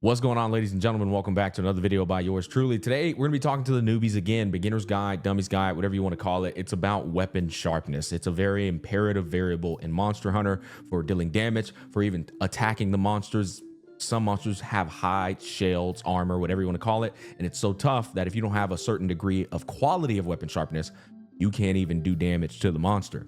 What's going on, ladies and gentlemen? Welcome back to another video by yours truly. Today, we're going to be talking to the newbies again, beginner's guide, dummy's guide, whatever you want to call it. It's about weapon sharpness. It's a very imperative variable in Monster Hunter for dealing damage, for even attacking the monsters. Some monsters have hide, shields, armor, whatever you want to call it. And it's so tough that if you don't have a certain degree of quality of weapon sharpness, you can't even do damage to the monster.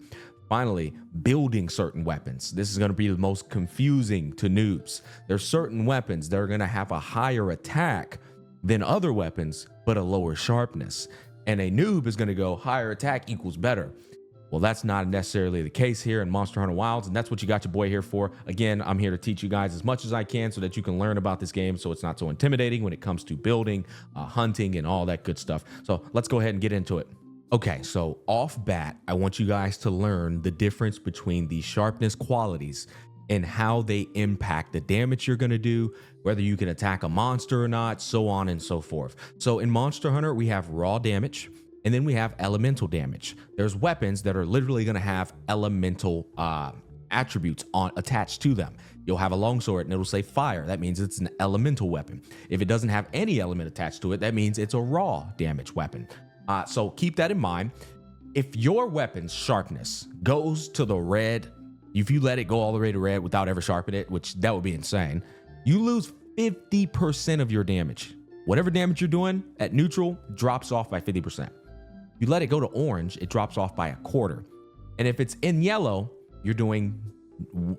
Finally, building certain weapons. This is going to be the most confusing to noobs. There's certain weapons that are going to have a higher attack than other weapons, but a lower sharpness. And a noob is going to go higher attack equals better. Well, that's not necessarily the case here in Monster Hunter Wilds, and that's what you got your boy here for. Again, I'm here to teach you guys as much as I can so that you can learn about this game so it's not so intimidating when it comes to building, hunting, and all that good stuff. So let's go ahead and get into it. Okay, so off bat, I want you guys to learn the difference between the sharpness qualities and how they impact the damage you're going to do, whether you can attack a monster or not, so on and so forth. So in Monster Hunter, we have raw damage, and then we have elemental damage. There's weapons that are literally going to have elemental attributes attached to them. You'll have a longsword and it'll say fire. That means it's an elemental weapon. If it doesn't have any element attached to it, that means it's a raw damage weapon. So keep that in mind. If your weapon's sharpness goes to the red, if you let it go all the way to red without ever sharpening it, which that would be insane, you lose 50% of your damage. Whatever damage you're doing at neutral drops off by 50%. You let it go to orange, it drops off by a quarter. And if it's in yellow, you're doing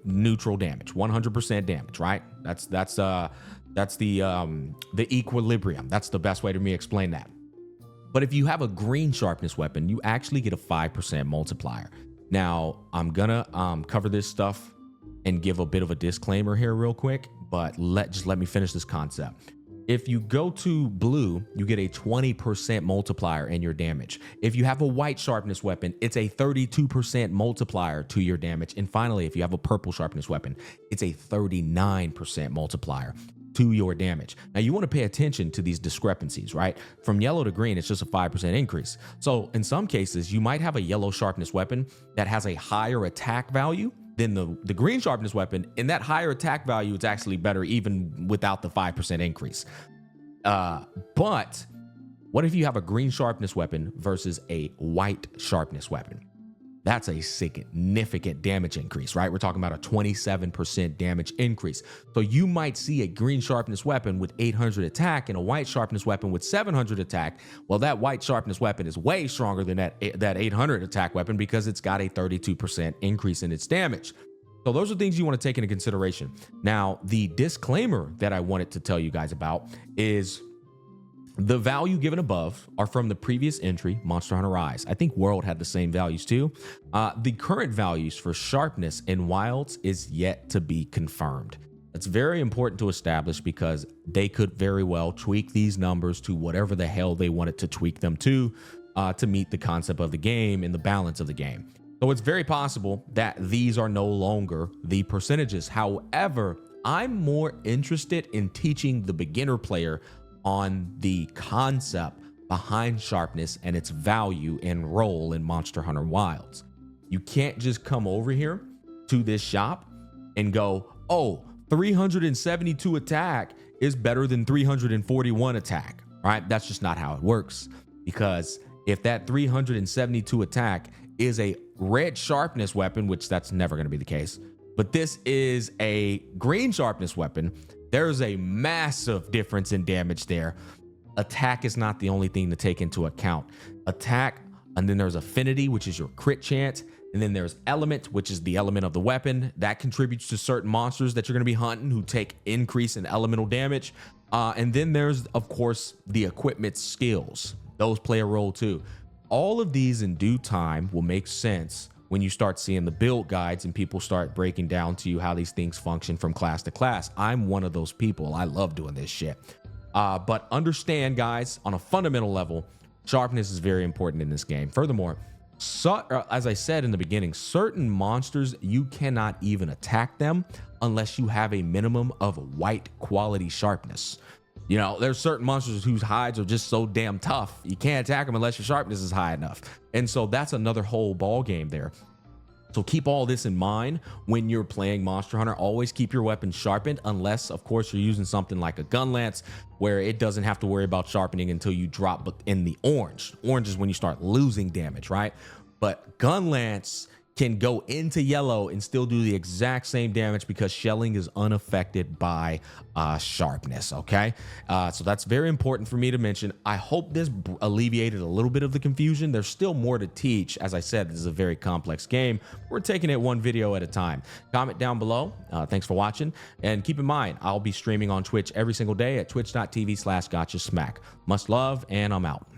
neutral damage, 100% damage, right? That's the equilibrium. That's the best way to explain that. But if you have a green sharpness weapon, you actually get a 5% multiplier. Now, I'm gonna cover this stuff and give a bit of a disclaimer here real quick, but just let me finish this concept. If you go to blue, you get a 20% multiplier in your damage. If you have a white sharpness weapon, it's a 32% multiplier to your damage. And finally, if you have a purple sharpness weapon, it's a 39% multiplier to your damage. Now you want to pay attention to these discrepancies, right? From yellow to green, it's just a 5% increase. So in some cases, you might have a yellow sharpness weapon that has a higher attack value than the green sharpness weapon. And that higher attack value is actually better even without the 5% increase. But what if you have a green sharpness weapon versus a white sharpness weapon? That's a significant damage increase, right? We're talking about a 27% damage increase. So you might see a green sharpness weapon with 800 attack and a white sharpness weapon with 700 attack. Well, that white sharpness weapon is way stronger than that 800 attack weapon because it's got a 32% increase in its damage. So those are things you want to take into consideration. Now, the disclaimer that I wanted to tell you guys about is the value given above are from the previous entry, Monster Hunter Rise. I think World had the same values too. The current values for sharpness in Wilds is yet to be confirmed. It's very important to establish because they could very well tweak these numbers to whatever the hell they wanted to tweak them to meet the concept of the game and the balance of the game. So it's very possible that these are no longer the percentages. However, I'm more interested in teaching the beginner player on the concept behind sharpness and its value and role in Monster Hunter Wilds. You can't just come over here to this shop and go, oh, 372 attack is better than 341 attack, right? That's just not how it works, because if that 372 attack is a red sharpness weapon, which that's never going to be the case, but this is a green sharpness weapon, there's a massive difference in damage there. Attack is not the only thing to take into account. Attack, and then there's affinity, which is your crit chance. And then there's element, which is the element of the weapon. That contributes to certain monsters that you're going to be hunting who take increase in elemental damage. And then there's, of course, the equipment skills. Those play a role too. All of these in due time will make sense when you start seeing the build guides and people start breaking down to you how these things function from class to class. I'm one of those people. I love doing this shit. But understand, guys, on a fundamental level, sharpness is very important in this game. Furthermore, as I said in the beginning, certain monsters, you cannot even attack them unless you have a minimum of white quality sharpness. You know, there's certain monsters whose hides are just so damn tough. You can't attack them unless your sharpness is high enough. And so that's another whole ball game there. So keep all this in mind when you're playing Monster Hunter. Always keep your weapon sharpened, unless, of course, you're using something like a gun lance where it doesn't have to worry about sharpening until you drop in the orange. Orange is when you start losing damage, right? But gun lance can go into yellow and still do the exact same damage because shelling is unaffected by sharpness, okay? So that's very important for me to mention. I hope this alleviated a little bit of the confusion. There's still more to teach. As I said, this is a very complex game. We're taking it one video at a time. Comment down below. Thanks for watching. And keep in mind, I'll be streaming on Twitch every single day at twitch.tv/gotchasmack. Much love, and I'm out.